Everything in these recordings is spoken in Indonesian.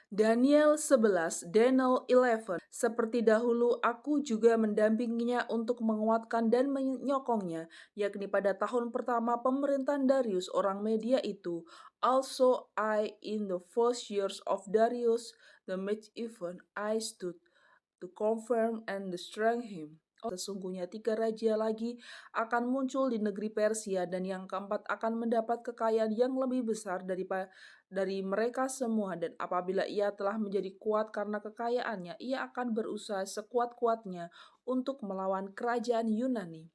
Daniel 11, Daniel 11. Seperti dahulu aku juga mendampinginya untuk menguatkan dan menyokongnya, yakni pada tahun pertama pemerintahan Darius orang Media itu. Also I in the first years of Darius the Medieval I stood to confirm and to strengthen him. Sesungguhnya tiga raja lagi akan muncul di negeri Persia dan yang keempat akan mendapat kekayaan yang lebih besar dari mereka semua, dan apabila ia telah menjadi kuat karena kekayaannya, ia akan berusaha sekuat-kuatnya untuk melawan kerajaan Yunani.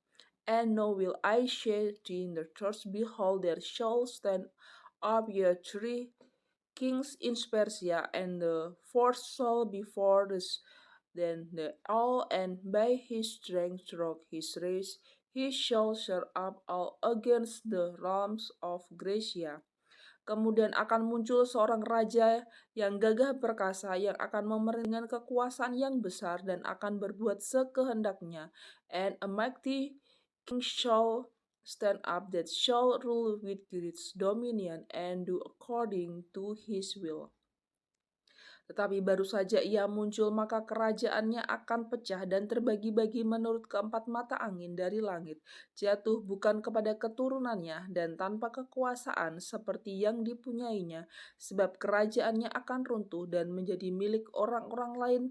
And now will I say in the church, behold, there shall stand up yet three kings in Persia, and the fourth shall be before then the all, and by his strength through his race he shall set up all against the realms of Gracia. Kemudian akan muncul seorang raja yang gagah perkasa yang akan memerintah dengan kekuasaan yang besar dan akan berbuat sekehendaknya. And a mighty king shall stand up that shall rule with great dominion and do according to his will. Tetapi baru saja ia muncul, maka kerajaannya akan pecah dan terbagi-bagi menurut keempat mata angin dari langit, jatuh bukan kepada keturunannya dan tanpa kekuasaan seperti yang dipunyainya, sebab kerajaannya akan runtuh dan menjadi milik orang-orang lain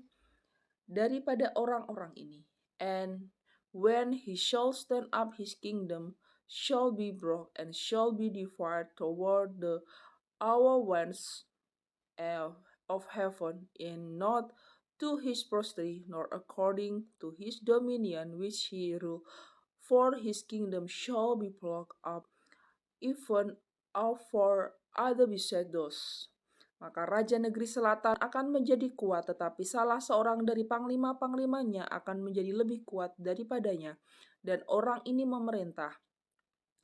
daripada orang-orang ini. And when he shall stand up, his kingdom shall be broke and shall be divided toward the hour whence of heaven, in not to his posterity, nor according to his dominion which he ruled. For his kingdom shall be plucked up, even of for other beside those. Maka Raja Negeri Selatan akan menjadi kuat, tetapi salah seorang dari panglima-panglimanya akan menjadi lebih kuat daripadanya, dan orang ini memerintah.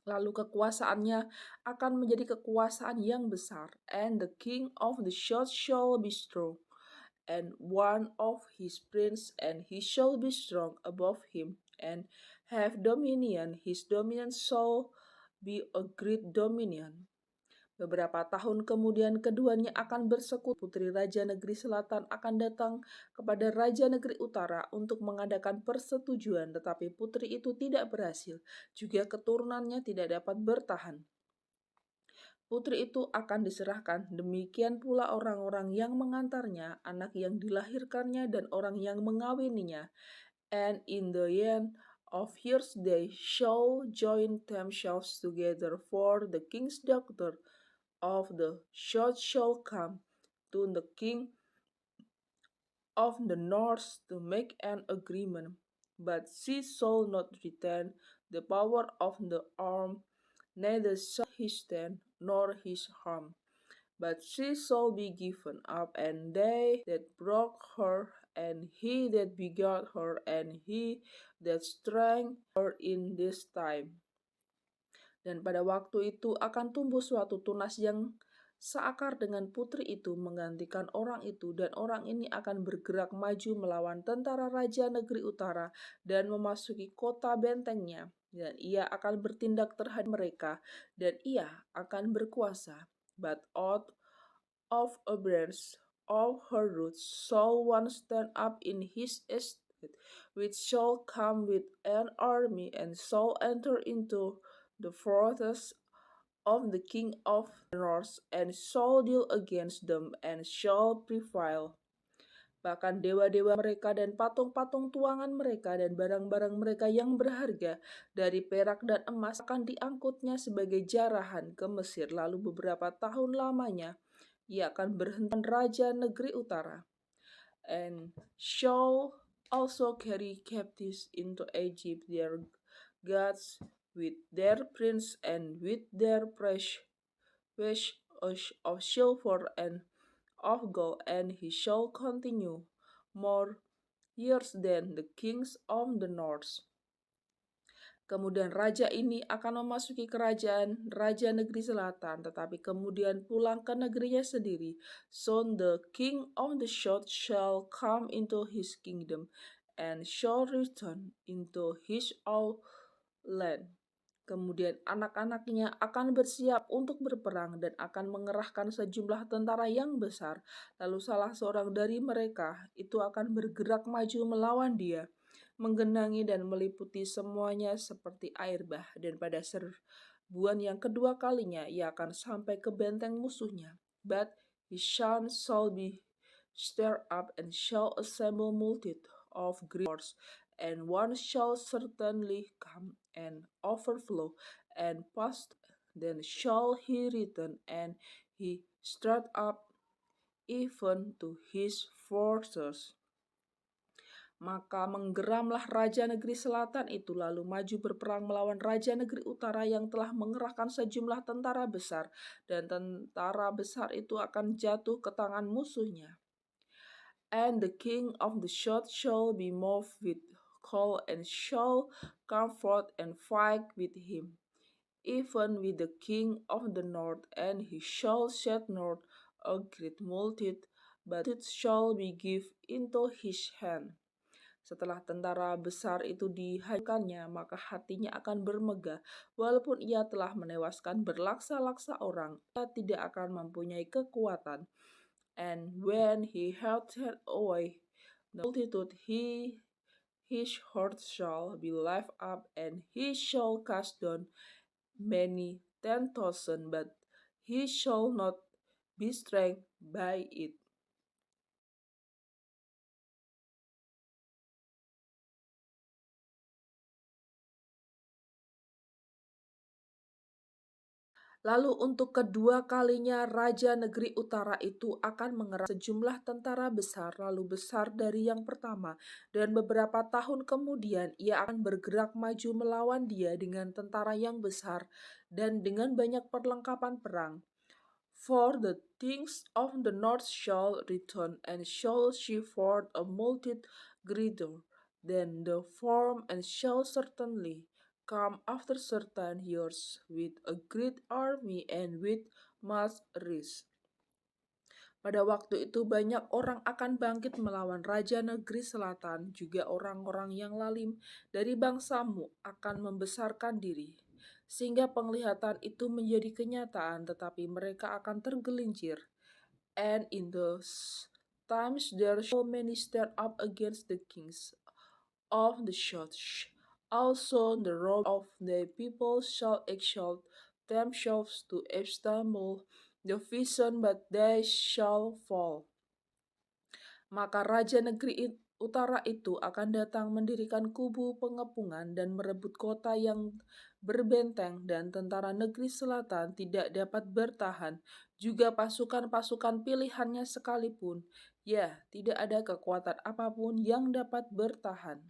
Lalu kekuasaannya akan menjadi kekuasaan yang besar. And the king of the south shall be strong, and one of his prince, and he shall be strong above him, and have dominion. His dominion shall be a great dominion. Beberapa tahun kemudian keduanya akan bersekutu. Putri Raja Negeri Selatan akan datang kepada Raja Negeri Utara untuk mengadakan persetujuan, tetapi putri itu tidak berhasil. Juga keturunannya tidak dapat bertahan. Putri itu akan diserahkan, demikian pula orang-orang yang mengantarnya, anak yang dilahirkannya, dan orang yang mengawininya. And in the end of years they shall join themselves together, for the king's daughter of the south shall come to the king of the north to make an agreement, but she shall not retain the power of the arm, neither shall he stand nor his harm, but she shall be given up, and they that broke her, and he that begot her, and he that strengthened her in this time. Dan pada waktu itu akan tumbuh suatu tunas yang seakar dengan putri itu menggantikan orang itu, dan orang ini akan bergerak maju melawan tentara Raja Negeri Utara dan memasuki kota bentengnya, dan ia akan bertindak terhadap mereka, dan ia akan berkuasa. But out of a branch of her roots shall one stand up in his estate, which shall come with an army, and shall enter into the fortress of the king of the north, and shall deal against them, and shall prevail. Bahkan dewa-dewa mereka dan patung-patung tuangan mereka dan barang-barang mereka yang berharga dari perak dan emas akan diangkutnya sebagai jarahan ke Mesir. Lalu beberapa tahun lamanya ia akan berhenti Raja Negeri Utara. And shall also carry captives into Egypt their gods, with their prince, and with their precious of silver and of gold, and he shall continue more years than the kings of the north. Kemudian raja ini akan memasuki kerajaan Raja Negeri Selatan, tetapi kemudian pulang ke negerinya sendiri. Soon the king of the south shall come into his kingdom, and shall return into his own land. Kemudian anak-anaknya akan bersiap untuk berperang dan akan mengerahkan sejumlah tentara yang besar. Lalu salah seorang dari mereka itu akan bergerak maju melawan dia, menggenangi dan meliputi semuanya seperti air bah. Dan pada serbuan yang kedua kalinya ia akan sampai ke benteng musuhnya. But his son shall be stirred up and shall assemble multitude of great horse, and one shall certainly come and overflow and past, then shall he return, and he stirred up even to his forces. Maka menggeramlah raja negeri selatan itu lalu maju berperang melawan raja negeri utara yang telah mengerahkan sejumlah tentara besar, dan tentara besar itu akan jatuh ke tangan musuhnya. And the king of the south shall be moved with cold and shall come forth and fight with him, even with the king of the north, and he shall set north a great multitude, but it shall be given into his hand. Setelah tentara besar itu dihancurkannya, maka hatinya akan bermegah. Walaupun ia telah menewaskan berlaksa-laksa orang, ia tidak akan mempunyai kekuatan. And when he had taken away the multitude, his heart shall be lifted up, and he shall cast down many 10,000, but he shall not be strengthened by it. Lalu untuk kedua kalinya raja negeri utara itu akan mengerahkan sejumlah tentara besar, lalu besar dari yang pertama, dan beberapa tahun kemudian ia akan bergerak maju melawan dia dengan tentara yang besar dan dengan banyak perlengkapan perang. For the kings of the north shall return, and shall she forth a multitude greater than the form, and shall certainly come after certain years with a great army and with much risk. Pada waktu itu banyak orang akan bangkit melawan raja negeri selatan, juga orang-orang yang lalim dari bangsamu akan membesarkan diri, sehingga penglihatan itu menjadi kenyataan, tetapi mereka akan tergelincir. And in those times there shall many stand up against the kings of the church. Also the robe of the people shall exalt themselves to establish the vision, but they shall fall. Maka raja negeri utara itu akan datang mendirikan kubu pengepungan dan merebut kota yang berbenteng, dan tentara negeri selatan tidak dapat bertahan, juga pasukan-pasukan pilihannya sekalipun. Ya, tidak ada kekuatan apapun yang dapat bertahan.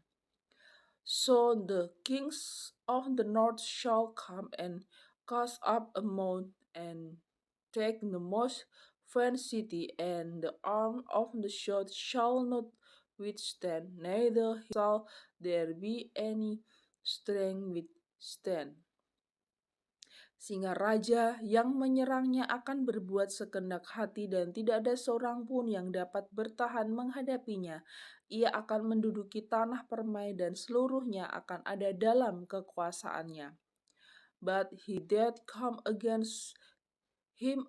So the kings of the north shall come and cast up a mound and take the most fair city, and the arm of the south shall not withstand, neither shall there be any strength withstand. Sehingga raja yang menyerangnya akan berbuat sekendak hati, dan tidak ada seorang pun yang dapat bertahan menghadapinya. Ia akan menduduki tanah permai, dan seluruhnya akan ada dalam kekuasaannya. But he that come against him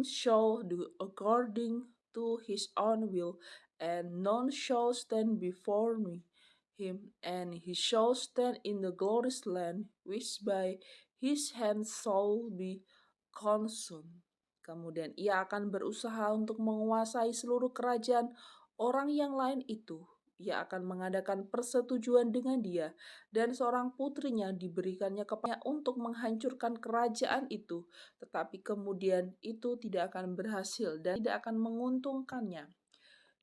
shall do according to his own will, and none shall stand before him, and he shall stand in the glorious land, which by his hand shall be consumed. Kemudian ia akan berusaha untuk menguasai seluruh kerajaan orang yang lain itu. Ia akan mengadakan persetujuan dengan dia, dan seorang putrinya diberikannya kepadanya untuk menghancurkan kerajaan itu, tetapi kemudian itu tidak akan berhasil dan tidak akan menguntungkannya.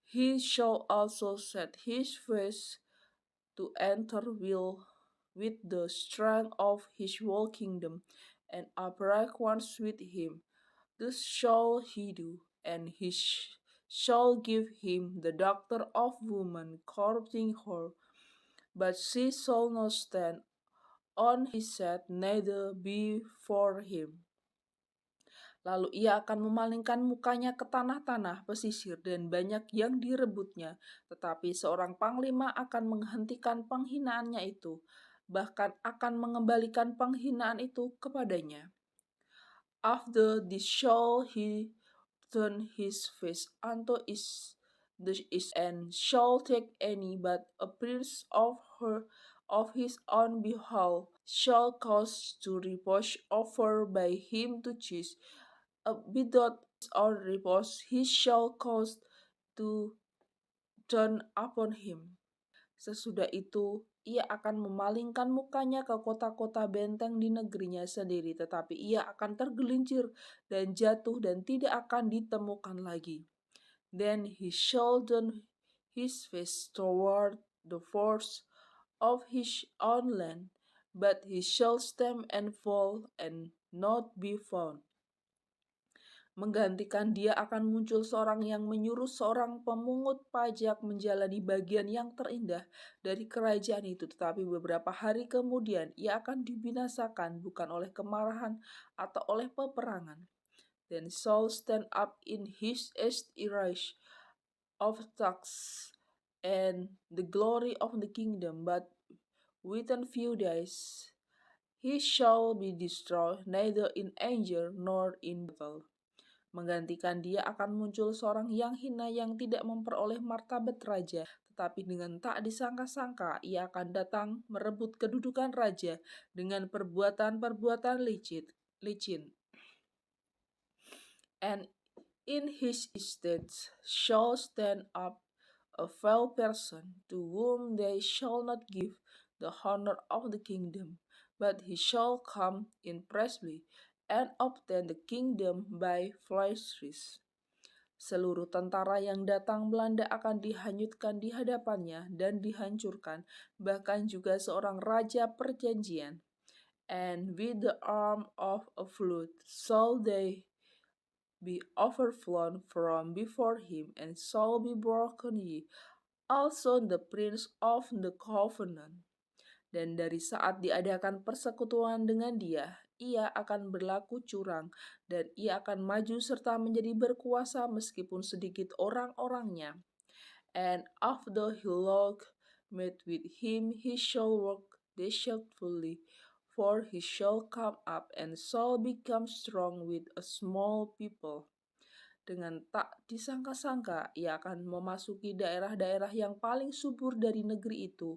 He shall also set his face to enter will with the strength of his whole kingdom, and upright ones with him. Thus shall he do, and he shall give him the doctor of woman corrupting her, but she shall not stand on his head, neither before him. Lalu ia akan memalingkan mukanya ke tanah-tanah pesisir, dan banyak yang direbutnya. Tetapi seorang panglima akan menghentikan penghinaannya itu. bahkan akan mengembalikan penghinaan itu kepadanya. After this shall he turn his face unto the east, and shall take any but appears of her of his own behalf, shall cause to reproach over by him to choose, without his own reproach he shall cause to turn upon him. Sesudah itu, ia akan memalingkan mukanya ke kota-kota benteng di negerinya sendiri, tetapi ia akan tergelincir dan jatuh dan tidak akan ditemukan lagi. Then he shall turn his face toward the force of his own land, but he shall stand and fall and not be found. Menggantikan dia akan muncul seorang yang menyuruh seorang pemungut pajak menjalani bagian yang terindah dari kerajaan itu, tetapi beberapa hari kemudian ia akan dibinasakan bukan oleh kemarahan atau oleh peperangan. Then Saul stand up in his erase of tax and the glory of the kingdom, but within few days he shall be destroyed, neither in anger nor in battle. Menggantikan dia akan muncul seorang yang hina yang tidak memperoleh martabat raja, tetapi dengan tak disangka-sangka ia akan datang merebut kedudukan raja dengan perbuatan-perbuatan licin. And in his estates shall stand up a foul person, to whom they shall not give the honor of the kingdom, but he shall come in presently and obtain the kingdom by flatteries. Seluruh tentara yang datang Belanda akan dihanyutkan di hadapannya dan dihancurkan, bahkan juga seorang raja perjanjian. And with the arm of a flute shall they be overflown from before him, and shall be broken ye, also the prince of the covenant. Dan dari saat diadakan persekutuan dengan dia, ia akan berlaku curang, dan ia akan maju serta menjadi berkuasa meskipun sedikit orang-orangnya. And after he met with him, he shall work deceitfully, for he shall come up and shall become strong with a small people. Dengan tak disangka-sangka, ia akan memasuki daerah-daerah yang paling subur dari negeri itu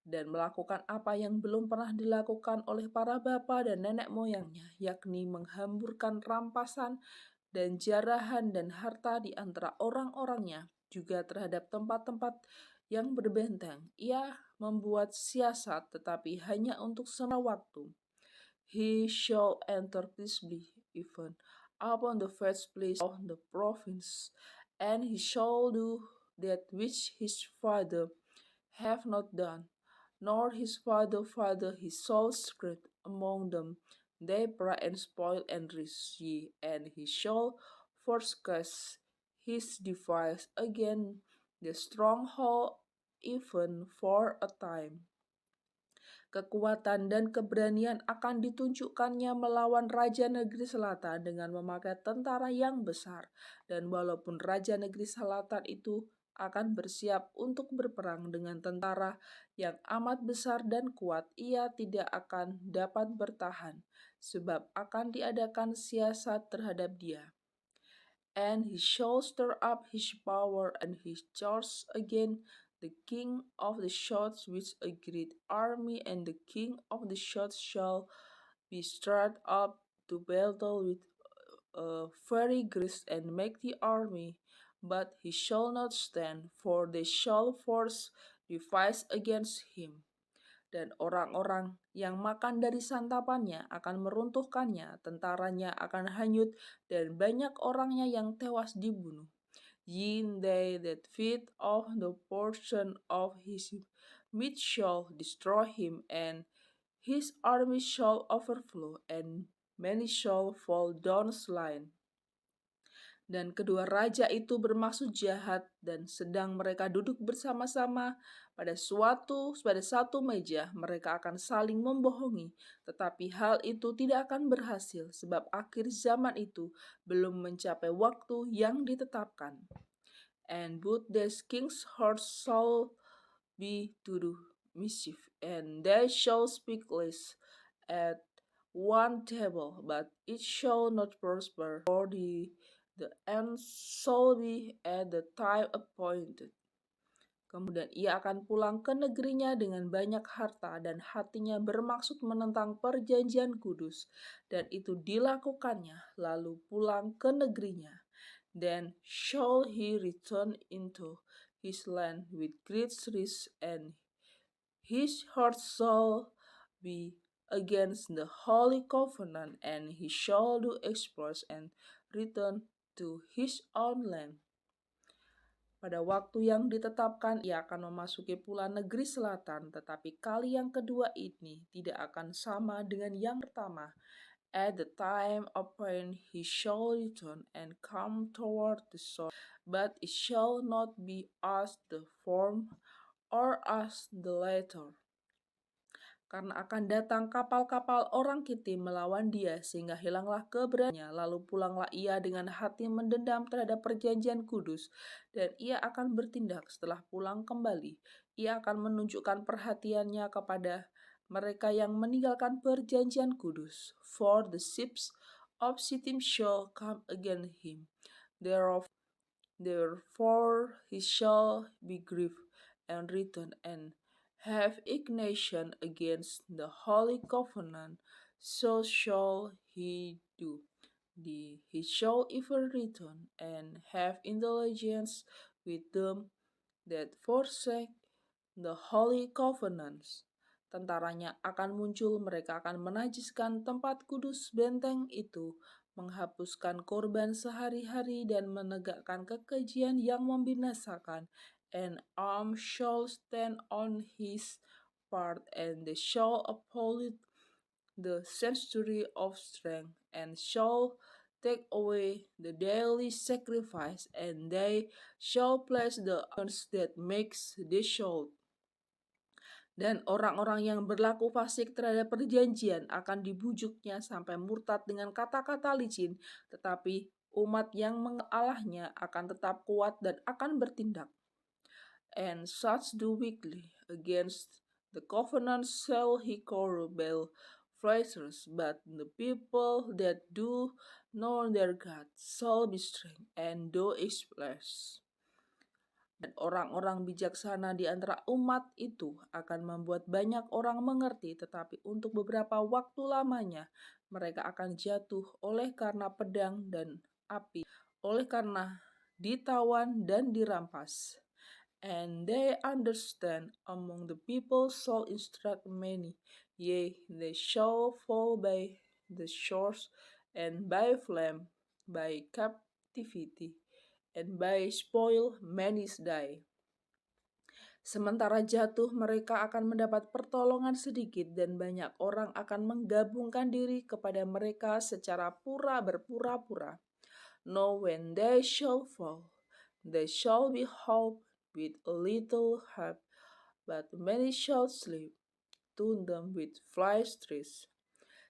dan melakukan apa yang belum pernah dilakukan oleh para bapa dan nenek moyangnya, yakni menghamburkan rampasan dan jarahan dan harta di antara orang-orangnya, juga terhadap tempat-tempat yang berbenteng. Ia membuat siasat, tetapi hanya untuk sementara waktu. He shall enter peaceably, even upon the first place of the province, and he shall do that which his father have not done, nor his father his soul spread among them. They pride and spoil and risk ye, and he shall forsake his device again the stronghold even for a time. Kekuatan dan keberanian akan ditunjukkannya melawan Raja Negeri Selatan dengan memakai tentara yang besar. Dan walaupun Raja Negeri Selatan itu akan bersiap untuk berperang dengan tentara yang amat besar dan kuat, ia tidak akan dapat bertahan, sebab akan diadakan siasat terhadap dia. And he shall stir up his power and his charge again the king of the Scots with a great army, and the king of the Scots shall be stirred up to battle with a very great and mighty army, but he shall not stand, for they shall force devise against him. Dan orang-orang yang makan dari santapannya akan meruntuhkannya, tentaranya akan hanyut, dan banyak orangnya yang tewas dibunuh. Yin they that feed of the portion of his meat shall destroy him, and his army shall overflow, and many shall fall down slain. Dan kedua raja itu bermaksud jahat, dan sedang mereka duduk bersama-sama pada satu meja, mereka akan saling membohongi. Tetapi hal itu tidak akan berhasil, sebab akhir zaman itu belum mencapai waktu yang ditetapkan. And both the king's heart shall be to do mischief, and they shall speak less at one table, but it shall not prosper, for the end shall be at the time appointed. Kemudian ia akan pulang ke negerinya dengan banyak harta dan hatinya bermaksud menentang perjanjian kudus. Dan itu dilakukannya lalu pulang ke negerinya. Then shall he return into his land with great riches, and his heart shall be against the holy covenant, and he shall do exploits and return to his own land. Pada waktu yang ditetapkan, ia akan memasuki pula negeri selatan, tetapi kali yang kedua ini tidak akan sama dengan yang pertama. At the time appointed he shall return and come toward the shore, but it shall not be as the former or as the latter. Karena akan datang kapal-kapal orang Kitim melawan dia, sehingga hilanglah keberaniannya. Lalu pulanglah ia dengan hati mendendam terhadap perjanjian kudus, dan ia akan bertindak setelah pulang kembali. Ia akan menunjukkan perhatiannya kepada mereka yang meninggalkan perjanjian kudus. For the ships of Shittim shall come against him. Therefore he shall be grieved and return and have indignation against the holy covenant, so shall he do. He shall even return and have intelligence with them that forsake the holy covenants. Tentaranya akan muncul, mereka akan menajiskan tempat kudus benteng itu, menghapuskan korban sehari-hari dan menegakkan kekejian yang membinasakan. And arm shall stand on his part, and they shall uphold the sanctuary of strength, and shall take away the daily sacrifice, and they shall place the idols that makes desolate. Dan orang-orang yang berlaku fasik terhadap perjanjian akan dibujuknya sampai murtad dengan kata-kata licin, tetapi umat yang mengenal Allahnya akan tetap kuat dan akan bertindak. And such do wickedly against the covenant shall he corrupt fleshers, but the people that do know their God shall be strength and do exploits. Dan orang-orang bijaksana di antara umat itu akan membuat banyak orang mengerti, tetapi untuk beberapa waktu lamanya mereka akan jatuh oleh karena pedang dan api, oleh karena ditawan dan dirampas. And they understand among the people shall instruct many, yea, they shall fall by the shores, and by flame, by captivity, and by spoil many die. Sementara jatuh, mereka akan mendapat pertolongan sedikit, dan banyak orang akan menggabungkan diri kepada mereka secara berpura-pura. No, when they shall fall, they shall be helped with a little help, but many shall sleep to them with flies trees.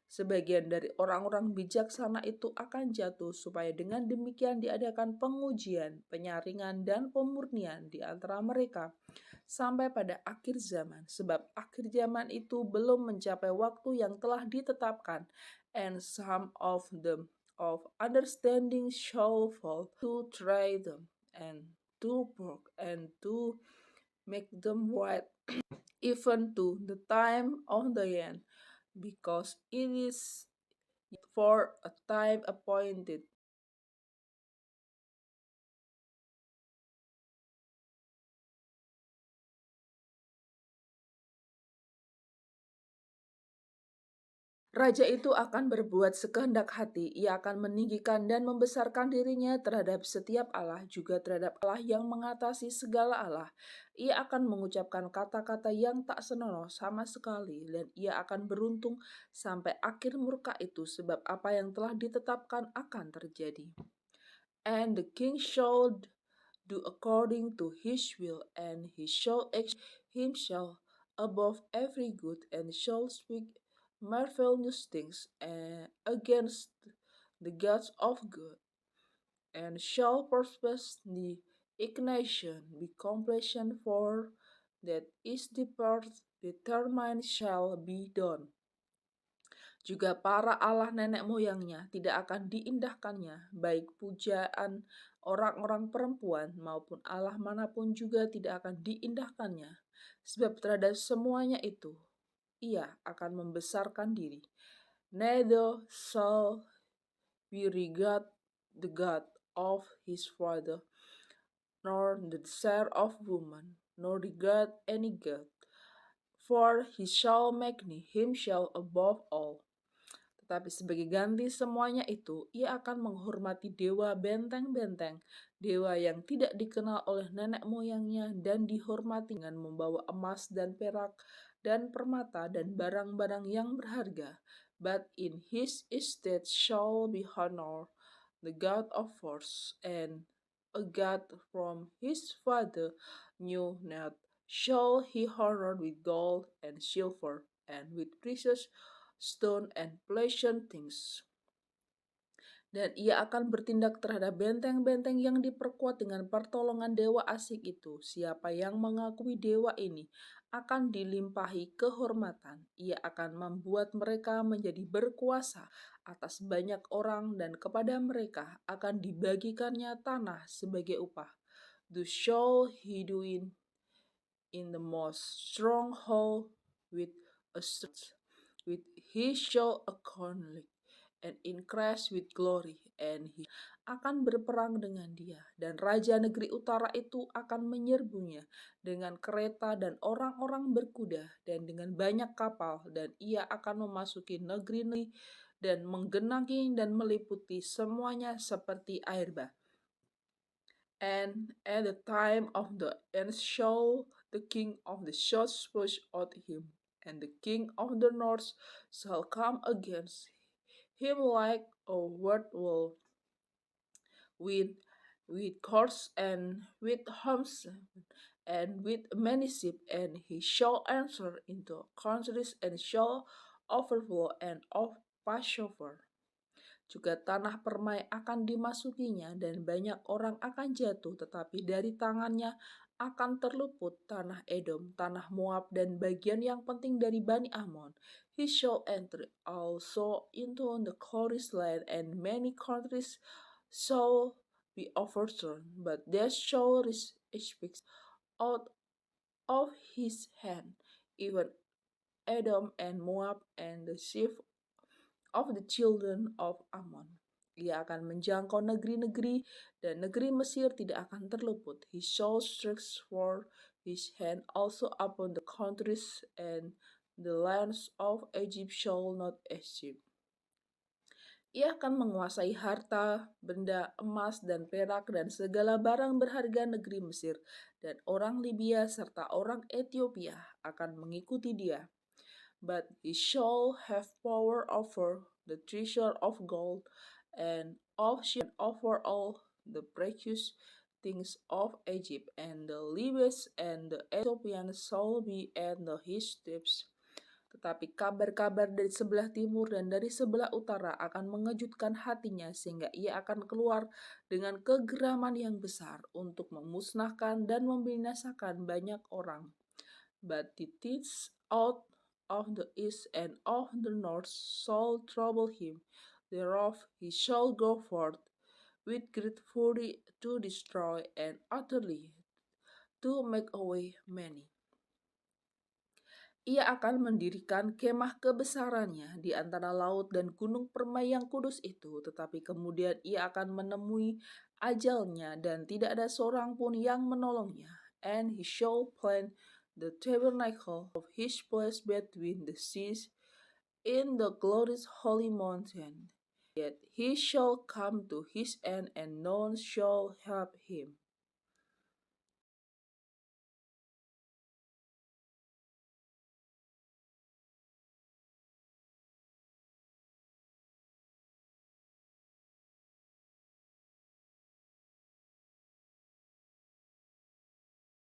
Sebagian dari orang-orang bijaksana itu akan jatuh, supaya dengan demikian diadakan pengujian, penyaringan, dan pemurnian di antara mereka sampai pada akhir zaman. Sebab akhir zaman itu belum mencapai waktu yang telah ditetapkan. And some of them of understanding shall fall to try them, and to work, and to make them white, even to the time of the end, because it is for a time appointed. Raja itu akan berbuat sekehendak hati, ia akan meninggikan dan membesarkan dirinya terhadap setiap Allah, juga terhadap Allah yang mengatasi segala Allah. Ia akan mengucapkan kata-kata yang tak senonoh sama sekali, dan ia akan beruntung sampai akhir murka itu, sebab apa yang telah ditetapkan akan terjadi. And the king shall do according to his will, and he shall exalt himself above every good, and shall speak marvelous things against the gods of God, and shall purpose the ignition be completion, for that is the part determined shall be done. Juga para allah nenek moyangnya tidak akan diindahkannya, baik pujaan orang-orang perempuan maupun allah manapun juga tidak akan diindahkannya. Sebab terhadap semuanya itu, ia akan membesarkan diri. Neither shall we regard the God of his father, nor the desire of woman, nor regard any God, for he shall make himself above all. Tetapi sebagai ganti semuanya itu, ia akan menghormati dewa benteng-benteng, dewa yang tidak dikenal oleh nenek moyangnya dan dihormati dengan membawa emas dan perak dan permata dan barang-barang yang berharga. But in his estate shall be honor, the God of force, and a God from his father knew not, shall he honor with gold and silver, and with precious stone and pleasant things. Dan ia akan bertindak terhadap benteng-benteng yang diperkuat dengan pertolongan dewa asing itu. Siapa yang mengakui dewa ini akan dilimpahi kehormatan. Ia akan membuat mereka menjadi berkuasa atas banyak orang dan kepada mereka akan dibagikannya tanah sebagai upah. Thus shall he do in the most stronghold with a strength. With he shall account and increase with glory, and he akan berperang dengan dia, dan raja negeri utara itu akan menyerbunya dengan kereta dan orang-orang berkuda dan dengan banyak kapal, dan ia akan memasuki negeri-negeri dan menggenangi dan meliputi semuanya seperti air bah. And at the time of the end shall the king of the south push out him, and the king of the north shall come against him like a whirlwind, with cords and with humps and with many sheep, and he shall enter into countries and shall overflow and of Passover. Juga tanah permai akan dimasukinya dan banyak orang akan jatuh, tetapi dari tangannya akan terluput tanah Edom, tanah Moab, dan bagian yang penting dari Bani Ammon. He shall enter also into the glorious land, and many countries shall be overthrown, but there shall speak out of his hand, even Edom and Moab and the sheep of the children of Ammon. Ia akan menjangkau negeri-negeri dan negeri Mesir tidak akan terluput. He shall stretch forth his hand also upon the countries, and the lands of Egypt shall not escape. Ia akan menguasai harta, benda, emas, dan perak, dan segala barang berharga negeri Mesir, dan orang Libya serta orang Ethiopia akan mengikuti dia. But he shall have power over the treasure of gold and of silver, and over all the precious things of Egypt, and the Libyans and the Ethiopians shall be at his steps. Tetapi kabar-kabar dari sebelah timur dan dari sebelah utara akan mengejutkan hatinya, sehingga ia akan keluar dengan kegeraman yang besar untuk memusnahkan dan membinasakan banyak orang. But the thieves out of the east and of the north shall trouble him. Thereof he shall go forth with great fury to destroy and utterly to make away many. Ia akan mendirikan kemah kebesarannya di antara laut dan gunung permai yang kudus itu, tetapi kemudian ia akan menemui ajalnya dan tidak ada seorang pun yang menolongnya. And he shall plant the tabernacle of his place between the seas in the glorious holy mountain. Yet he shall come to his end, and none shall help him.